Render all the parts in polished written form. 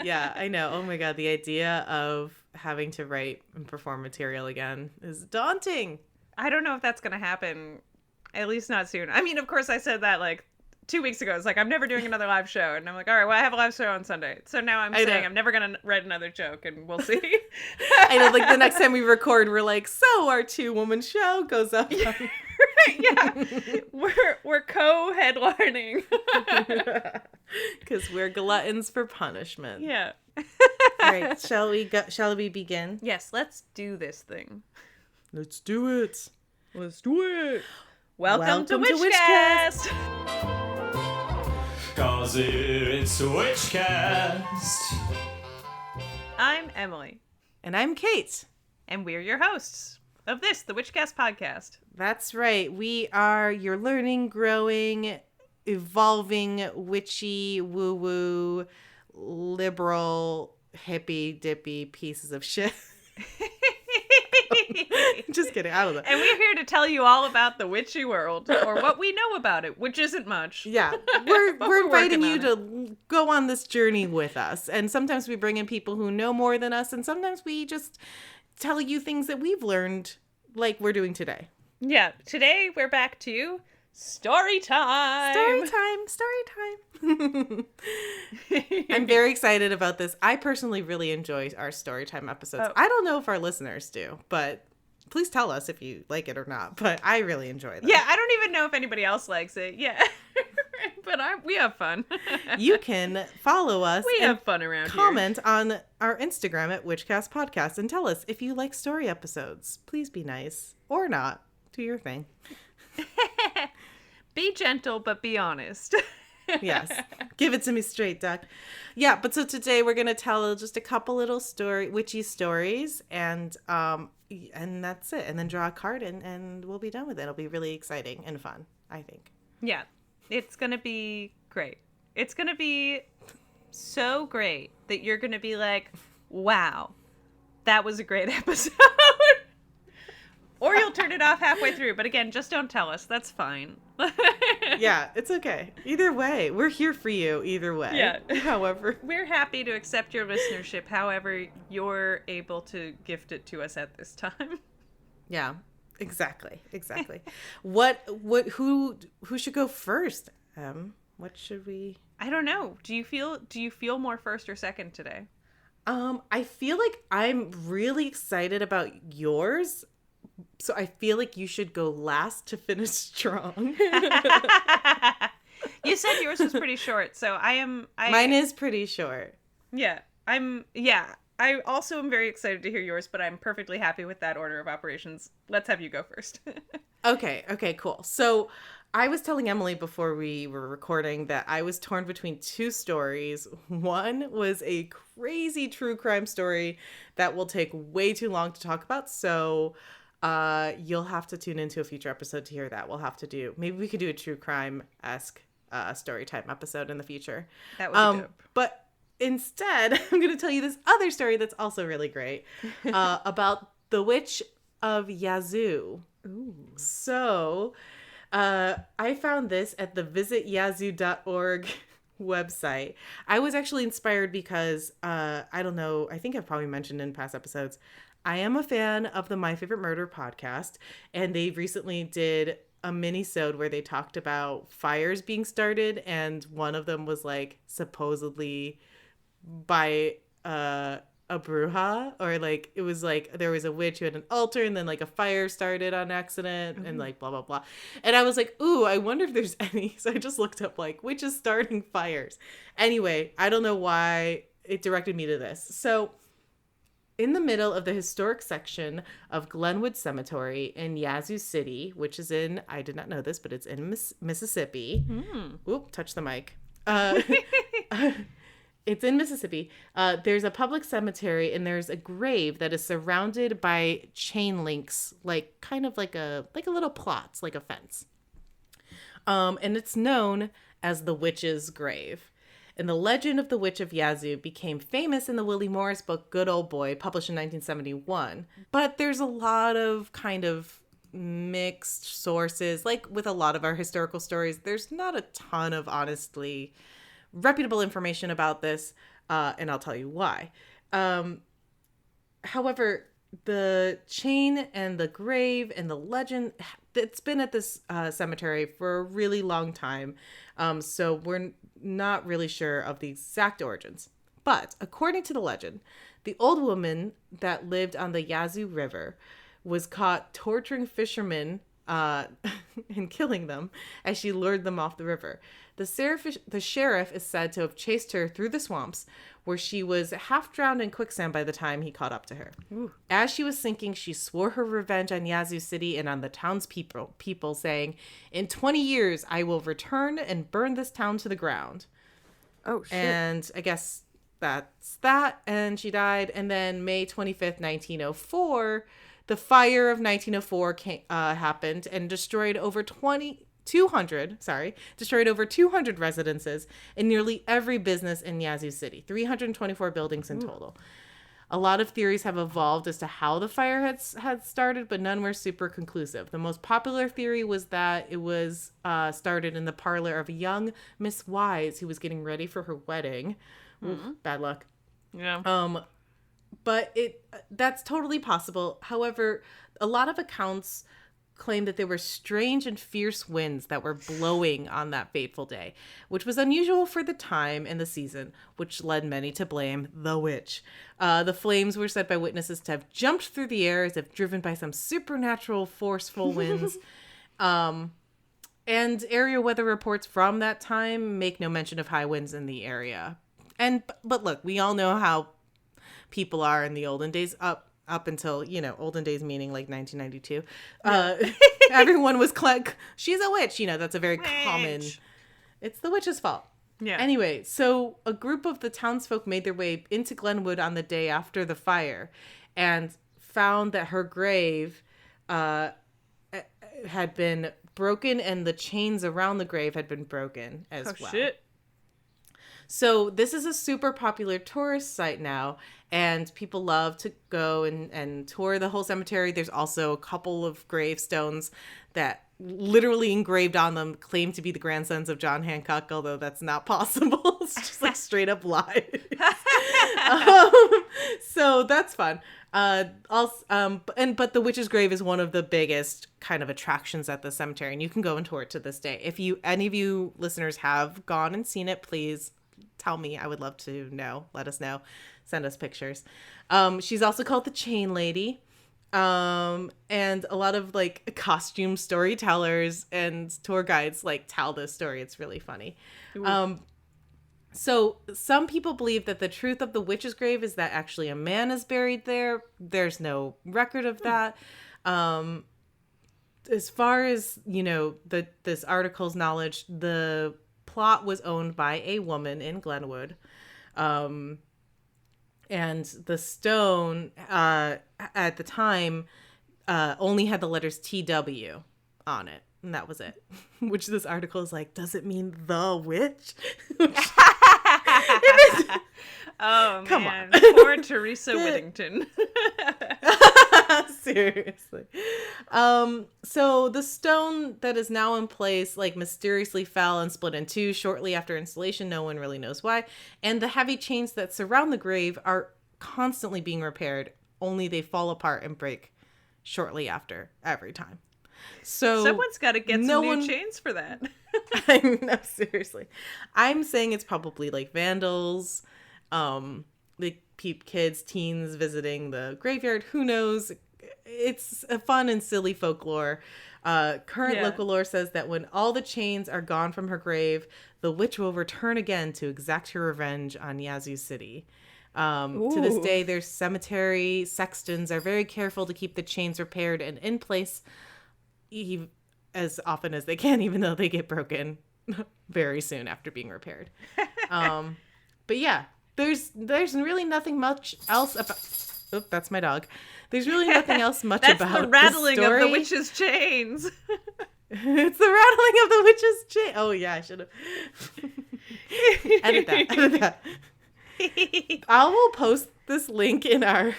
Yeah, I know. Oh my God. The idea of having to write and perform material again is daunting. I don't know if that's going to happen, at least not soon. I mean, of course, I said that like 2 weeks ago. It's like, I'm never doing another live show. And I'm like, all right, well, I have a live show on Sunday. So now I'm saying I'm never going to write another joke, and we'll see. I know, like the next time we record, we're like, so our 2-woman show goes up. Yeah. We're co-headlining. Because we're gluttons for punishment. Yeah. All right, shall we begin? Yes, let's do this thing. Let's do it. Let's do it. Welcome to WITCHCAST. 'Cause it's WITCHCAST. I'm Emily. And I'm Kate. And we're your hosts of this, the WITCHCAST podcast. That's right. We are your learning, growing, evolving, witchy, woo-woo, liberal, hippy-dippy pieces of shit. Just kidding. I don't know. And we're here to tell you all about the witchy world, or what we know about it, which isn't much. Yeah. We're inviting you to go on this journey with us. And sometimes we bring in people who know more than us, and sometimes we just tell you things that we've learned, like we're doing today. Yeah. Today we're back to story time. Story time. I'm very excited about this. I personally really enjoy our story time episodes. Oh. I don't know if our listeners do, but please tell us if you like it or not. But I really enjoy them. Yeah, I don't even know if anybody else likes it. Yeah. But we have fun. You can follow us. We have fun around comment on our Instagram at WITCHCAST Podcast and tell us if you like story episodes. Please be nice or not. Do your thing. Be gentle, but be honest. Yes. Give it to me straight, Doc. Yeah, but so today we're going to tell just a couple little witchy stories, and that's it. And then draw a card, and we'll be done with it. It'll be really exciting and fun, I think. Yeah. It's going to be great. It's going to be so great that you're going to be like, wow, that was a great episode. Or you'll turn it off halfway through. But again, just don't tell us. That's fine. Yeah, it's okay. Either way, we're here for you either way. Yeah. However. We're happy to accept your listenership, however you're able to gift it to us at this time. Yeah, exactly. Who should go first? What should we? I don't know. Do you feel more first or second today? I feel like I'm really excited about yours. So I feel like you should go last to finish strong. You said yours was pretty short, so Mine is pretty short. Yeah. I also am very excited to hear yours, but I'm perfectly happy with that order of operations. Let's have you go first. Okay, cool. So I was telling Emily before we were recording that I was torn between two stories. One was a crazy true crime story that will take way too long to talk about, so you'll have to tune into a future episode to hear that. Maybe we could do a true crime-esque story time episode in the future. That would be dope. But instead, I'm going to tell you this other story that's also really great about the witch of Yazoo. Ooh. So, I found this at the visityazoo.org website. I was actually inspired because, I don't know, I think I've probably mentioned in past episodes, I am a fan of the My Favorite Murder podcast, and they recently did a mini-sode where they talked about fires being started, and one of them was like supposedly by a bruja, or like it was like there was a witch who had an altar and then like a fire started on accident and like blah blah blah. And I was like, ooh, I wonder if there's any. So I just looked up like witches starting fires. Anyway, I don't know why it directed me to this. So in the middle of the historic section of Glenwood Cemetery in Yazoo City, which is in, I did not know this, but it's in Mississippi. Oop, touch the mic. It's in Mississippi. There's a public cemetery, and there's a grave that is surrounded by chain links, like kind of like a little plots, like a fence. And it's known as the Witch's Grave. And the legend of the Witch of Yazoo became famous in the Willie Morris book Good Old Boy, published in 1971. But there's a lot of kind of mixed sources. Like with a lot of our historical stories, there's not a ton of honestly reputable information about this. and I'll tell you why. However, the chain and the grave and the legend, it's been at this cemetery for a really long time. So we're not really sure of the exact origins. But according to the legend, the old woman that lived on the Yazoo River was caught torturing fishermen and killing them as she lured them off the river. The sheriff is said to have chased her through the swamps, where she was half drowned in quicksand by the time he caught up to her. Ooh. As she was sinking, she swore her revenge on Yazoo City and on the townspeople, saying, "In 20 years, I will return and burn this town to the ground." Oh, shit. And I guess that's that. And she died. And then May 25th, 1904, the fire of 1904 happened and destroyed over 200 residences and nearly every business in Yazoo City, 324 buildings in total. A lot of theories have evolved as to how the fire had started, but none were super conclusive. The most popular theory was that it was started in the parlor of a young Miss Wise who was getting ready for her wedding. Oof, bad luck. Yeah. But that's totally possible. However, a lot of accounts claim that there were strange and fierce winds that were blowing on that fateful day, which was unusual for the time and the season, which led many to blame the witch. The flames were said by witnesses to have jumped through the air as if driven by some supernatural forceful winds. And area weather reports from that time make no mention of high winds in the area. But look, we all know how people are in the olden days, up until, olden days meaning like 1992. Everyone was she's a witch. That's a very common, it's the witch's fault. Yeah. Anyway, so a group of the townsfolk made their way into Glenwood on the day after the fire and found that her grave had been broken and the chains around the grave had been broken as well. Shit. So this is a super popular tourist site now, and people love to go and tour the whole cemetery. There's also a couple of gravestones that literally engraved on them claim to be the grandsons of John Hancock, although that's not possible. It's just like straight up lies. So that's fun. But the witch's grave is one of the biggest kind of attractions at the cemetery, and you can go and tour it to this day. If any of you listeners have gone and seen it, please tell me. I would love to know. Let us know. Send us pictures. She's also called the Chain Lady. And a lot of like costume storytellers and tour guides tell this story. It's really funny. So some people believe that the truth of the witch's grave is that actually a man is buried there. There's no record of that. As far as, this article's knowledge, the plot was owned by a woman in Glenwood. And the stone at the time only had the letters TW on it. And that was it. Which this article is like, does it mean the witch? Oh, Come man. on. Poor Teresa Whittington. Seriously. So the stone that is now in place mysteriously fell and split in two shortly after installation. No one really knows why. And the heavy chains that surround the grave are constantly being repaired, only they fall apart and break shortly after every time. So someone's got to get some new chains for that. I know, seriously. I'm saying it's probably vandals, kids, teens visiting the graveyard. Who knows? It's a fun and silly folklore. Current local lore says that when all the chains are gone from her grave, the witch will return again to exact her revenge on Yazoo City. To this day, their cemetery sextons are very careful to keep the chains repaired and in place as often as they can, even though they get broken very soon after being repaired. But yeah, there's really nothing much else about. Oh, that's my dog. There's really nothing else much that's about the rattling the story. of the witch's chains. It's the rattling of the witch's chain. Oh yeah, I should have. Edit that. I will post this link in our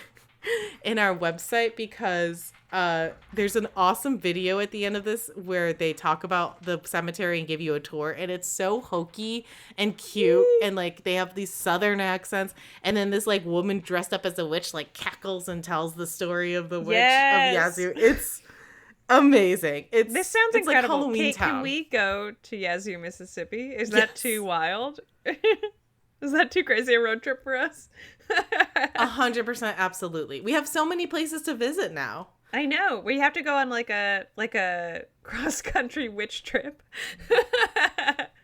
website because There's an awesome video at the end of this where they talk about the cemetery and give you a tour, and it's so hokey and cute, and like they have these southern accents, and then this like woman dressed up as a witch like cackles and tells the story of the witch of Yazoo. It's amazing. This sounds it's incredible. Like Halloween Kate, town. can we go to Yazoo, Mississippi? Is that too wild? Is that too crazy a road trip for us? 100%, absolutely. We have so many places to visit now. I know. We have to go on like a cross country witch trip.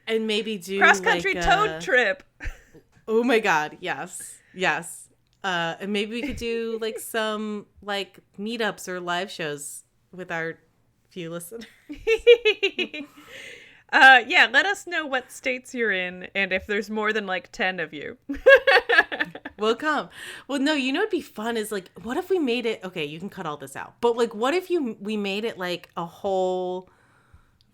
And maybe do cross country like toad trip. Oh my god, yes. Yes. And maybe we could do like some like meetups or live shows with our few listeners. Yeah, let us know what states you're in and if there's more than like 10 of you. We'll come. Well, no, you know what'd be fun is like, what if we made it, okay, you can cut all this out, but like, what if we made it like a whole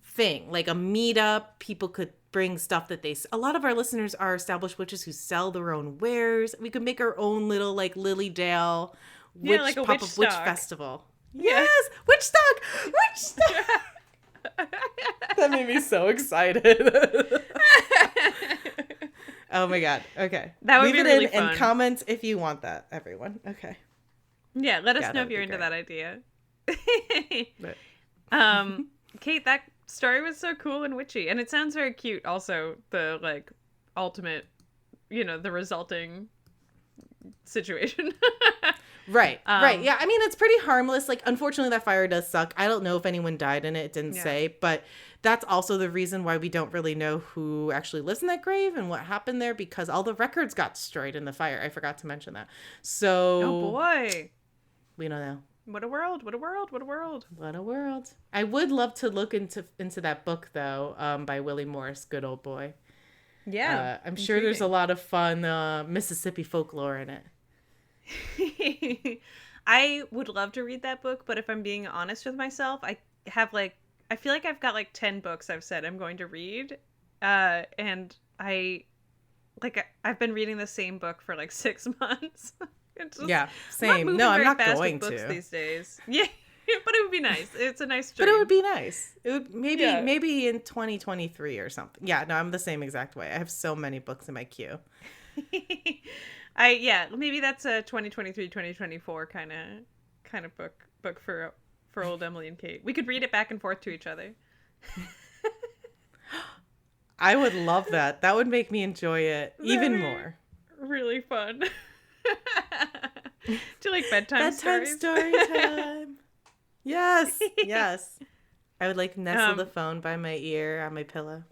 thing, like a meetup, people could bring stuff that a lot of our listeners are established witches who sell their own wares. We could make our own little like Lilydale witch, like a pop-up witch WITCHSTOCK. Festival. Yeah. Yes! WITCHSTOCK! WITCHSTOCK! That made me so excited. Oh my god. Okay. That would Leave be it really in fun. and comment if you want that, everyone. Okay. Yeah, let us Yeah, know that if would you're be into great. that idea. But Kate, that story was so cool and witchy, and it sounds very cute. Also, the like ultimate, the resulting situation. right. Yeah, I mean, it's pretty harmless. Like, unfortunately, that fire does suck. I don't know if anyone died in it. It didn't say, but that's also the reason why we don't really know who actually lives in that grave and what happened there, because all the records got destroyed in the fire. I forgot to mention that. So, Oh boy. we don't know. What a world, what a world, what a world. What a world. I would love to look into that book, though, by Willie Morris, Good Old Boy. Yeah. I'm sure there's a lot of fun Mississippi folklore in it. I would love to read that book, but if I'm being honest with myself, I feel like I've got like 10 books I've said I'm going to read. And I've been reading the same book for like 6 months. Yeah, same. No, I'm not going books to these days. Yeah, but it would be nice. It's a nice dream. But it would be nice. It would maybe in 2023 or something. Yeah, no, I'm the same exact way. I have so many books in my queue. Maybe that's a 2023 2024 kind of book for old Emily and Kate. We could read it back and forth to each other. I would love that. That would make me enjoy it even more. Really fun. Do like bedtime stories? Story time. Yes. Yes. I would like nestle the phone by my ear on my pillow.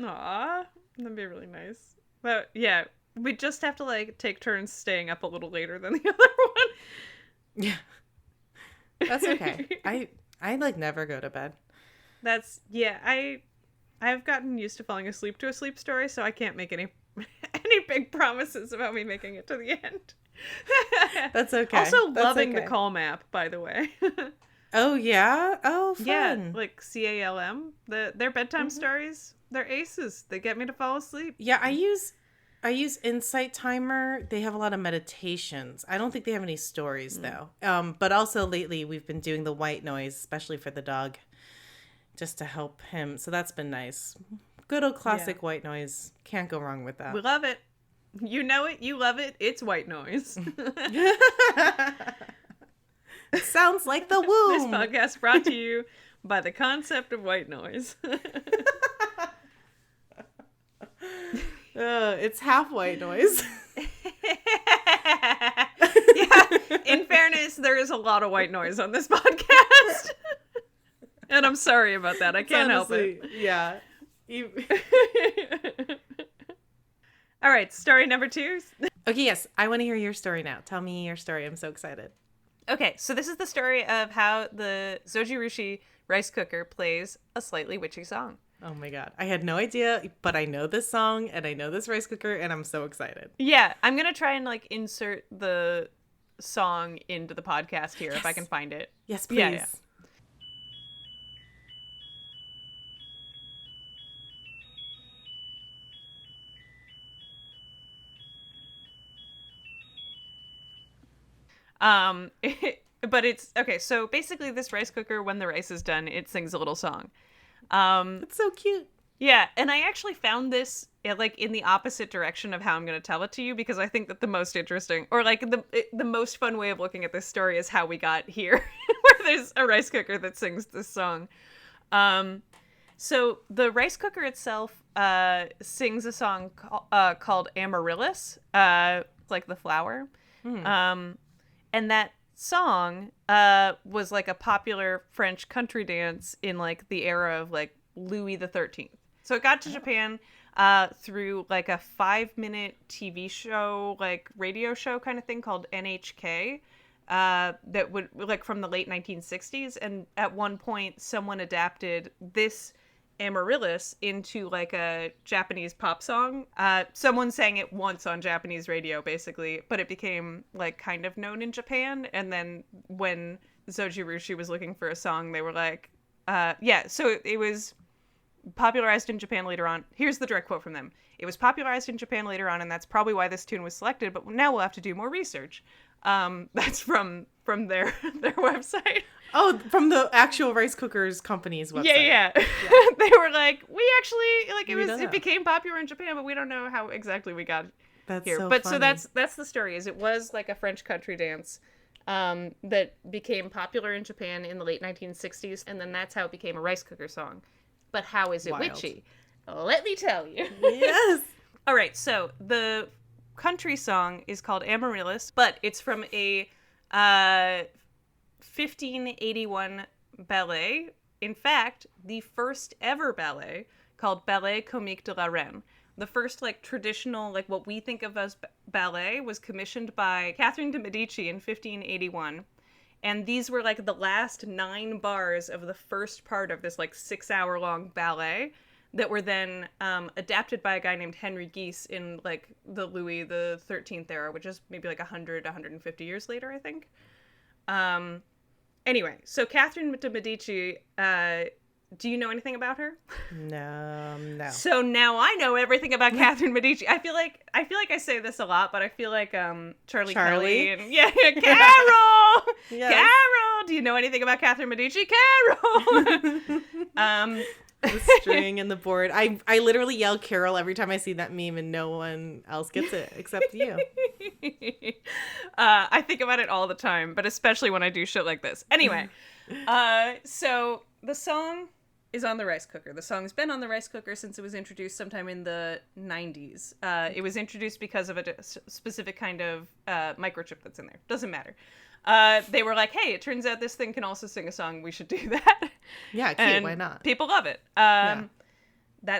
Aw, that'd be really nice. But yeah, we just have to like take turns staying up a little later than the other one. Yeah. That's okay. I like never go to bed. I've gotten used to falling asleep to a sleep story, so I can't make any big promises about me making it to the end. That's okay. Also That's loving okay. the Calm app, by the way. Oh yeah? Oh fun. Yeah, like CALM. Their bedtime stories, they're aces. They get me to fall asleep. Yeah, I use Insight Timer. They have a lot of meditations. I don't think they have any stories though. But also lately we've been doing the white noise, especially for the dog, just to help him. So that's been nice. Good old classic white noise. Can't go wrong with that. We love it. You know it. You love it. It's white noise. Sounds like the This womb. podcast brought to you by the concept of white noise. It's half white noise. Yeah, in fairness, there is a lot of white noise on this podcast. And I'm sorry about that. I can't help it. Yeah. All right, story number 2. Okay, yes. I want to hear your story now. Tell me your story. I'm so excited. Okay, so this is the story of how the Zojirushi rice cooker plays a slightly witchy song. Oh my god. I had no idea, but I know this song and I know this rice cooker and I'm so excited. Yeah, I'm going to try and like insert the song into the podcast here if I can find it. Yes, please. Yeah. But it's okay. So basically, this rice cooker, when the rice is done, it sings a little song. It's so cute. Yeah, and I actually found this like in the opposite direction of how I'm going to tell it to you, because I think that the most interesting, or like the most fun way of looking at this story is how we got here, where there's a rice cooker that sings this song. So the rice cooker itself sings a song called Amaryllis, like the flower. And that song was like a popular French country dance in like the era of like Louis the 13th. So it got to Japan through like a 5-minute TV show, like radio show kind of thing called NHK, that would like from the late 1960s. And at one point, someone adapted this Amaryllis into like a Japanese pop song. Someone sang it once on Japanese radio, basically, but it became like kind of known in Japan. And then when Zojirushi was looking for a song, they were like, so it was popularized in Japan later on. Here's the direct quote from them. It was popularized in Japan later on, and that's probably why this tune was selected, but now we'll have to do more research. That's from their website. Oh, from the actual rice cookers company's website. Yeah. They were like, we actually like it became popular in Japan, but we don't know how exactly we got here. So but funny. so that's the story. Is it was like a French country dance that became popular in Japan in the late 1960s, and then that's how it became a rice cooker song. But how is it Wild. witchy? Let me tell you. Yes. All right, so the country song is called Amaryllis, but it's from a 1581 ballet. In fact, the first ever ballet called Ballet Comique de la Reine. The first like traditional, like what we think of as ballet was commissioned by Catherine de Medici in 1581. And these were like the last 9 bars of the first part of this like 6-hour-long ballet that were then adapted by a guy named Henry Guise in like the Louis the 13th era, which is maybe like 150 years later, I think. Anyway, so Catherine de Medici, do you know anything about her? No. So now I know everything about Catherine Medici. I feel like I say this a lot, but I feel like Charlie Kelly and Carol. Yes. Carol, do you know anything about Catherine Medici? Carol. The string and the board. I literally yell Carol every time I see that meme, and no one else gets it except you. I think about it all the time, but especially when I do shit like this. Anyway, so the song is on the rice cooker. The song's been on the rice cooker since it was introduced sometime in the 90s. It was introduced because of a specific kind of microchip that's in there. Doesn't matter. They were like, hey, it turns out this thing can also sing a song. We should do that. Yeah, cute. And why not? People love it. That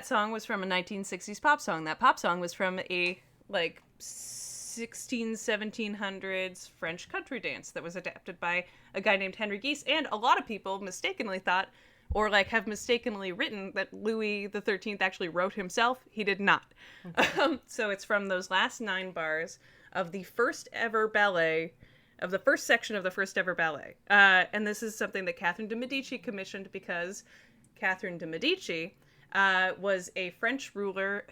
song was from a 1960s pop song. That pop song was from a like 1700s French country dance that was adapted by a guy named Henry Guise. And a lot of people mistakenly thought, or like have mistakenly written, that Louis the 13th actually wrote himself. He did not. Okay. So it's from those last 9 bars of the first ever ballet, of the first section of the first ever ballet. And this is something that Catherine de Medici commissioned because Catherine de Medici was a French ruler,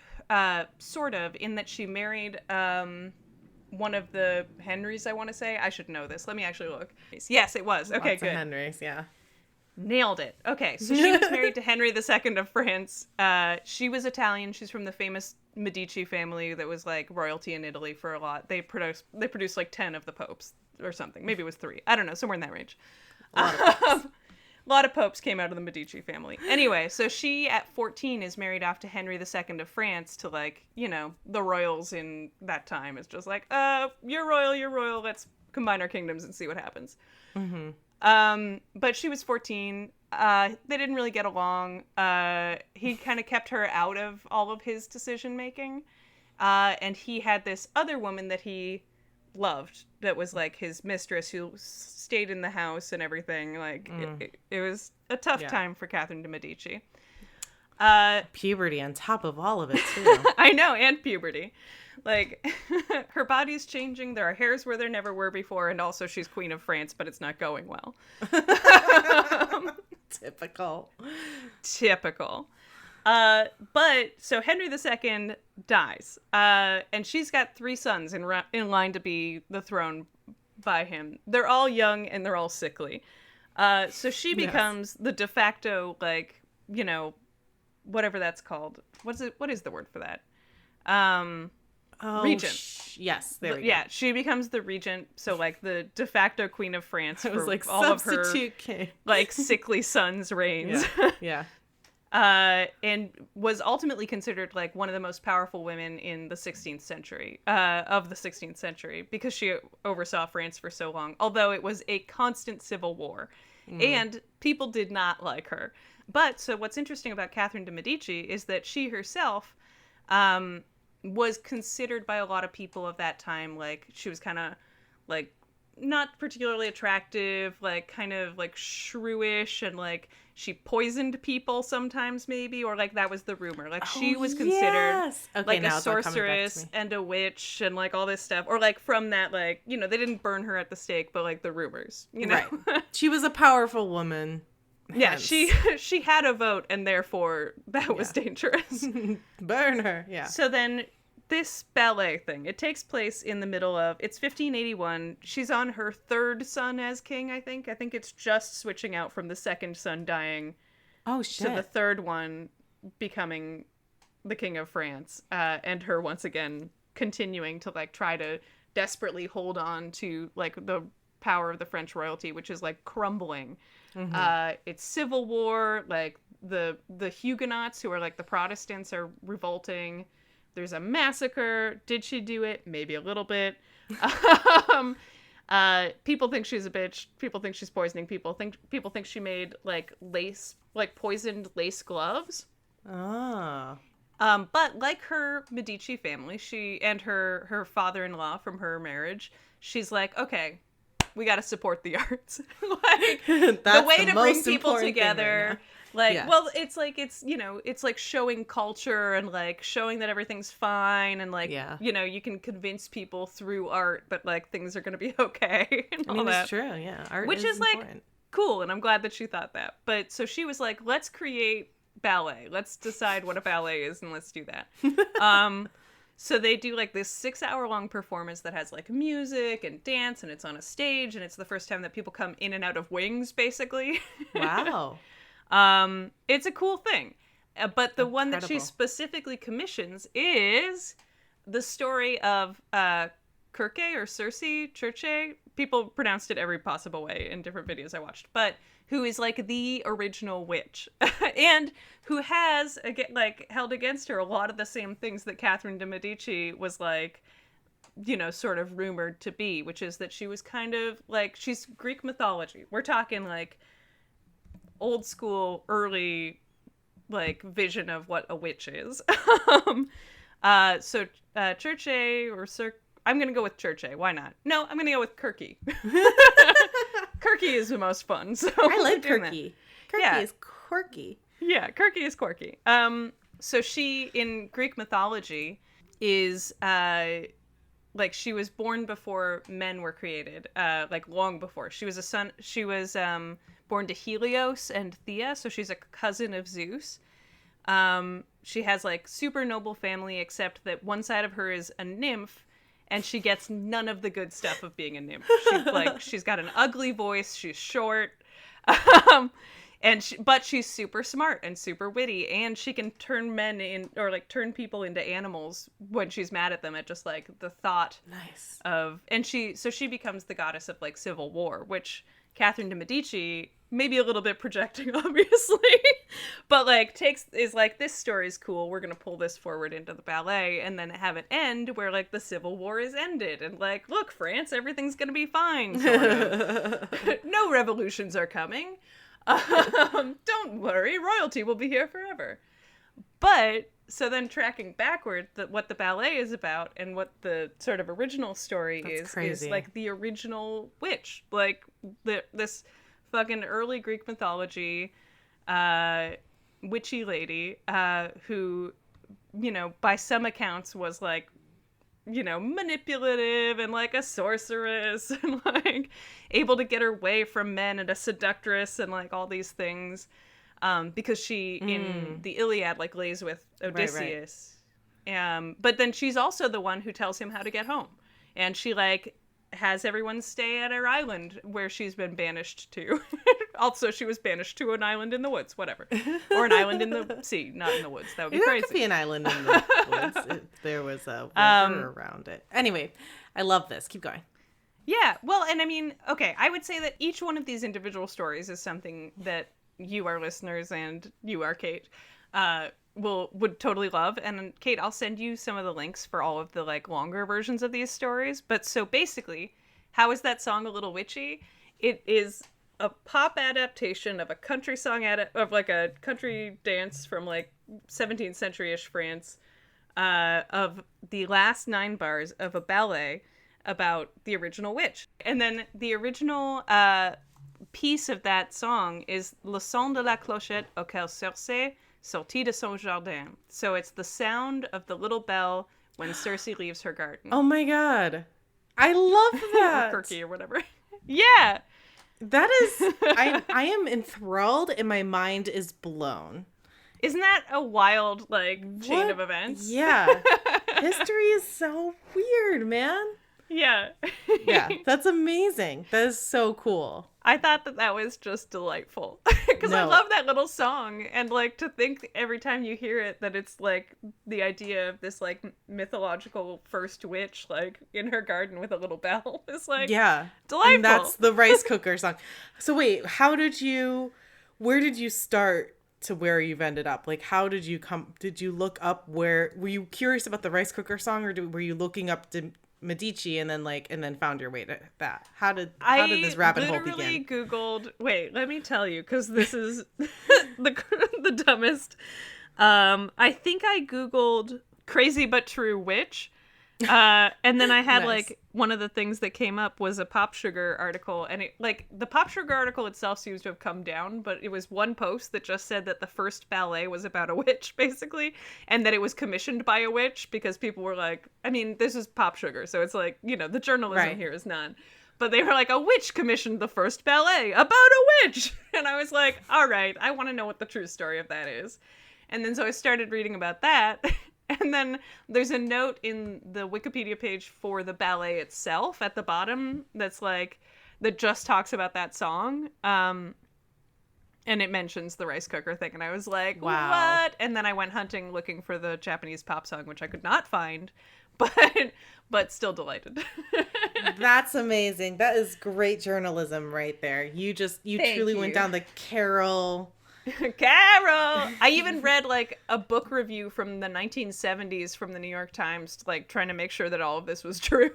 sort of, in that she married one of the Henrys, I want to say. I should know this. Let me actually look. Yes, it was. Okay, Lots good. of Henrys, yeah. Nailed it. Okay, so she was married to Henry II of France. She was Italian. She's from the famous Medici family that was like royalty in Italy for a lot. They produced like 10 of the popes or something. Maybe it was 3. I don't know, somewhere in that range. A lot of popes came out of the Medici family. Anyway, so she at 14 is married off to Henry II of France, to like, you know, the royals in that time. It's just like, you're royal, let's combine our kingdoms and see what happens. Mm-hmm. But she was 14. They didn't really get along. He kind of kept her out of all of his decision making. And he had this other woman that he loved that was like his mistress, who stayed in the house and everything. Like it was a tough time for Catherine de Medici. Puberty on top of all of it too. I know, and puberty. Like, her body's changing, there are hairs where there never were before, and also she's Queen of France, but it's not going well. Typical. But, so Henry II dies, and she's got 3 sons in line to be the throne by him. They're all young and they're all sickly. So she becomes the de facto, like, you know, whatever that's called. What is the word for that? Regent. Yes, there we go. Yeah, she becomes the regent, so like the de facto queen of France for like all of her king. like sickly sons' reigns. Yeah. And was ultimately considered like one of the most powerful women in the 16th century, of the 16th century, because she oversaw France for so long, although it was a constant civil war. And people did not like her. But so what's interesting about Catherine de' Medici is that she herself was considered by a lot of people of that time, like she was kind of like not particularly attractive, like kind of like shrewish, and like she poisoned people sometimes maybe, or like that was the rumor. Like she was considered like a sorceress and a witch and like all this stuff, or like from that, like, you know, they didn't burn her at the stake, but like the rumors, you know. Right. She was a powerful woman. Yeah, she had a vote, and therefore that was dangerous. Burn her. Yeah. So then this ballet thing, it takes place in the middle of, it's 1581. She's on her third son as king, I think. I think it's just switching out from the second son dying. Oh, shit. To the third one becoming the king of France, and her once again continuing to like try to desperately hold on to like the power of the French royalty, which is like crumbling. It's civil war, like the Huguenots, who are like the Protestants, are revolting. There's a massacre. Did she do it? Maybe a little bit. People think she's a bitch. People think she's poisoning people. People think she made like poisoned lace gloves. Oh. But like her Medici family, she and her father-in-law from her marriage, she's like, okay, we got to support the arts. Like the way to bring people together. Like, yeah. Well, it's like, you know, it's like showing culture and like showing that everything's fine, and like, you know, you can convince people through art that like things are going to be okay. And all that. It's true. Yeah. Art Which is important. Like cool. And I'm glad that she thought that. But so she was like, let's create ballet. Let's decide what a ballet is and let's do that. So they do like this 6-hour-long performance that has like music and dance, and it's on a stage, and it's the first time that people come in and out of wings, basically. Wow. It's a cool thing. But the one that she specifically commissions is the story of Circe or Circe, Churche. People pronounced it every possible way in different videos I watched, but who is like the original witch and who has like held against her a lot of the same things that Catherine de' Medici was like, you know, sort of rumored to be, which is that she was kind of like, she's Greek mythology. We're talking like old school, early like vision of what a witch is. So Churche or I'm going to go with Churche. Why not? No, I'm going to go with Kirky. Kirky is the most fun. So I like Kirky. Kirky is quirky. Yeah, Kirky is quirky. So she, in Greek mythology, is like she was born before men were created, like long before. She was born to Helios and Thea, so she's a cousin of Zeus. She has like super noble family, except that one side of her is a nymph, and she gets none of the good stuff of being a nymph. She's got an ugly voice, she's short, but she's super smart and super witty, and she can turn men in, or like turn people into animals when she's mad at them at just like the thought of, and she becomes the goddess of like civil war, which Catherine de' Medici, maybe a little bit projecting, obviously, but like is like, this story's cool, we're gonna pull this forward into the ballet and then have it end where like the civil war is ended and like, look, France, everything's gonna be fine, sort of. No revolutions are coming. Don't worry, royalty will be here forever. But so then tracking backward, what the ballet is about and what the sort of original story is like the original witch, like this fucking early Greek mythology witchy lady who, you know, by some accounts was like, you know, manipulative and like a sorceress and like able to get her way from men and a seductress and like all these things, because she in the Iliad like lays with Odysseus. But then she's also the one who tells him how to get home, and she like has everyone stay at her island where she's been banished to. Also, she was banished to an island in the woods, whatever. Or an island in the sea, not in the woods. That would be crazy. It could be an island in the woods if there was a river around it. Anyway, I love this. Keep going. Yeah, well, and I mean, okay, I would say that each one of these individual stories is something that you, our listeners, and you, our Kate, would totally love. And Kate, I'll send you some of the links for all of the like longer versions of these stories. But so basically, how is that song a little witchy? It is a pop adaptation of a country song of like a country dance from like 17th century-ish France, of the last 9 bars of a ballet about the original witch. And then the original piece of that song is Le son de la clochette auquel Circe sortit de son jardin. So it's the sound of the little bell when Circe leaves her garden. Oh my god. I love that. Or Kirky or whatever. Yeah. That is, I am enthralled and my mind is blown. Isn't that a wild, like, chain of events? Yeah. History is so weird, man. Yeah. Yeah, that's amazing. That is so cool. I thought that was just delightful. Because I love that little song. And, like, to think every time you hear it that it's, like, the idea of this, like, mythological first witch, like, in her garden with a little bell is, like, delightful. And that's the rice cooker song. So wait, where did you start to where you've ended up? Like, how did you look up were you curious about the rice cooker song, or were you looking up to Medici and then found your way to that? How did this rabbit hole begin? I literally Googled, wait, let me tell you, because this is the dumbest. I think I Googled crazy but true witch. And then I had Nice. like one of the things that came up was a Pop Sugar article, and it like the Pop Sugar article itself seems to have come down, but it was one post that just said that the first ballet was about a witch, basically, and that it was commissioned by a witch because people were like, I mean, this is Pop Sugar, so it's like, you know, the journalism here is none. But they were like, a witch commissioned the first ballet about a witch. And I was like, all right, I want to know what the true story of that is. And then so I started reading about that. And then there's a note in the Wikipedia page for the ballet itself at the bottom that's like, that just talks about that song. And it mentions the rice cooker thing. And I was like, wow. What? And then I went hunting looking for the Japanese pop song, which I could not find, but still delighted. That's amazing. That is great journalism right there. You truly went down the Carol. I even read like a book review from the 1970s from the New York Times, like trying to make sure that all of this was true.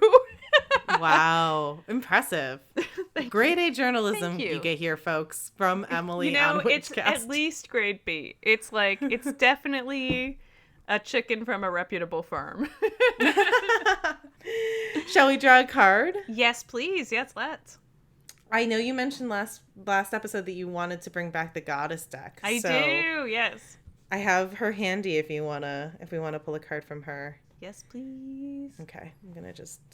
Wow. Impressive. Grade A journalism Thank you. You get here, folks, from Emily on it's WITCHCAST. at least grade B. It's like, it's definitely a chicken from a reputable farm. Shall we draw a card? Yes, please. Yes, let's. I know you mentioned last episode that you wanted to bring back the goddess deck. I do, yes. I have her handy if we wanna pull a card from her. Yes, please. Okay,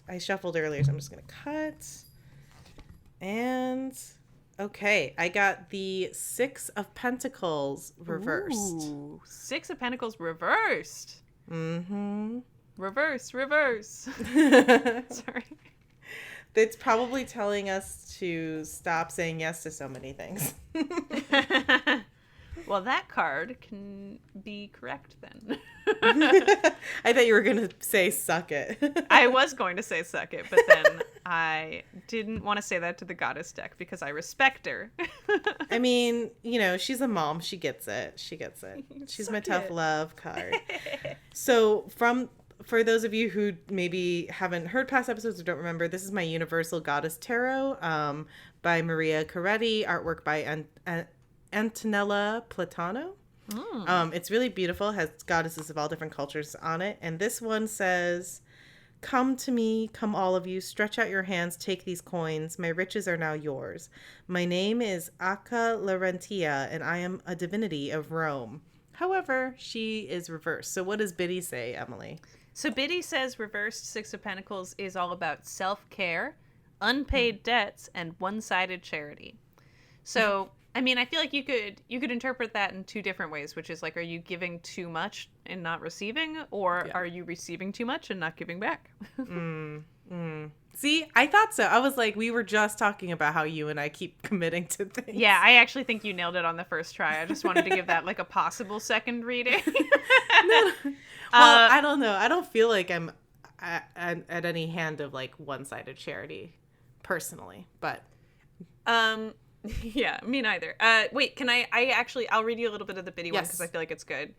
I shuffled earlier, so I'm just gonna cut. And okay, I got the 6 of Pentacles reversed. Ooh, 6 of Pentacles reversed. Mm-hmm. Reverse. Sorry. It's probably telling us to stop saying yes to so many things. Well, that card can be correct then. I thought you were going to say suck it. I was going to say suck it, but then I didn't want to say that to the goddess deck because I respect her. I mean, you know, she's a mom. She gets it. She's my tough love card. So for those of you who maybe haven't heard past episodes or don't remember, this is my Universal Goddess Tarot by Maria Coretti, artwork by Antonella Platano. It's really beautiful, has goddesses of all different cultures on it. And this one says, "Come to me, come all of you, stretch out your hands, take these coins. My riches are now yours. My name is Acca Larentia, and I am a divinity of Rome." However, she is reversed. So what does Biddy say, Emily? So Biddy says reversed 6 of Pentacles is all about self-care, unpaid debts, and one-sided charity. So, I mean, I feel like you could interpret that in 2 different ways, which is like, are you giving too much and not receiving, or are you receiving too much and not giving back? See, I thought so. I was like, we were just talking about how you and I keep committing to things. Yeah, I actually think you nailed it on the first try. I just wanted to give that like a possible second reading. Well, I don't know. I don't feel like I'm at any hand of like one-sided charity personally, but yeah, me neither. Wait, can I'll read you a little bit of the bitty one Yes. because I feel like it's good.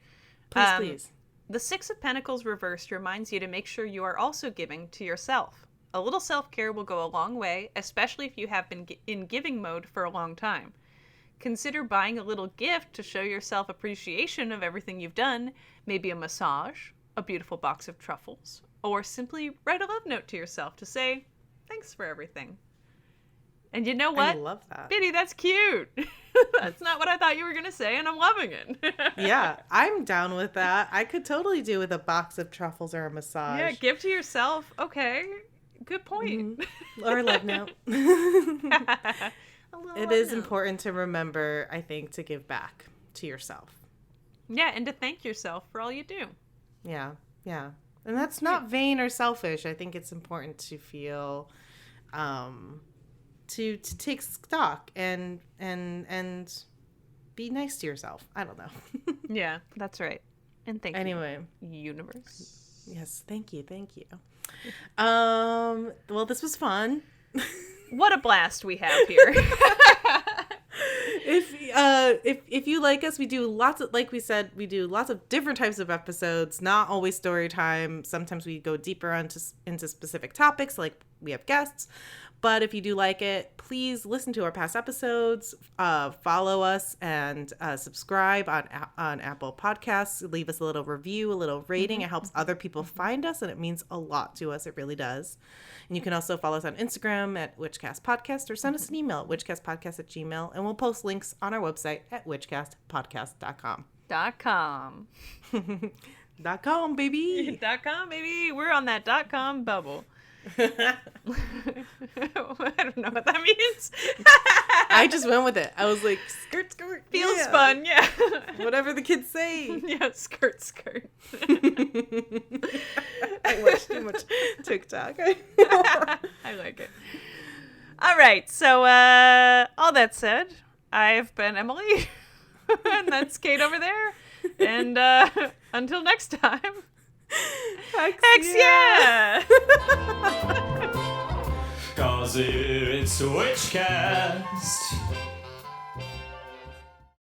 please. The Six of Pentacles reversed reminds you to make sure you are also giving to yourself. A little self-care will go a long way, especially if you have been in giving mode for a long time. Consider buying a little gift to show yourself appreciation of everything you've done, maybe a massage, a beautiful box of truffles, or simply write a love note to yourself to say, thanks for everything. And you know what? I love that. Biddy, that's cute. That's not what I thought you were going to say, and I'm loving it. Yeah, I'm down with that. I could totally do with a box of truffles or a massage. Yeah, give to yourself. Okay. Good point. Or a love note. A little It love is note. important to remember, I think, to give back to yourself. Yeah, and to thank yourself for all you do. Yeah, yeah. And that's not vain or selfish. I think it's important to feel, to take stock and be nice to yourself. I don't know. Yeah, that's right. And thank Anyway, you, universe. yes, thank you. Well, this was fun. What a blast we have here. If you like us, we do lots of, like we said, we do lots of different types of episodes, not always story time. Sometimes we go deeper into specific topics, like we have guests. But if you do like it, please listen to our past episodes, follow us, and subscribe on Apple Podcasts. Leave us a little review, a little rating. It helps other people find us, and it means a lot to us. It really does. And you can also follow us on Instagram at Witchcast Podcast, or send us an email at witchcastpodcast@gmail.com, and we'll post links on our website at witchcastpodcast.com. .com. .com, baby. .com, baby. We're on that .com bubble. I don't know what that means. I just went with it. I was like, skirt, skirt. Feels yeah. fun, yeah. Whatever the kids say. Yeah, skirt, skirt. I watch too much TikTok. I like it. All right, so all that said, I've been Emily, and that's Kate over there. And until next time, hex yeah! 'Cause it's Witchcast.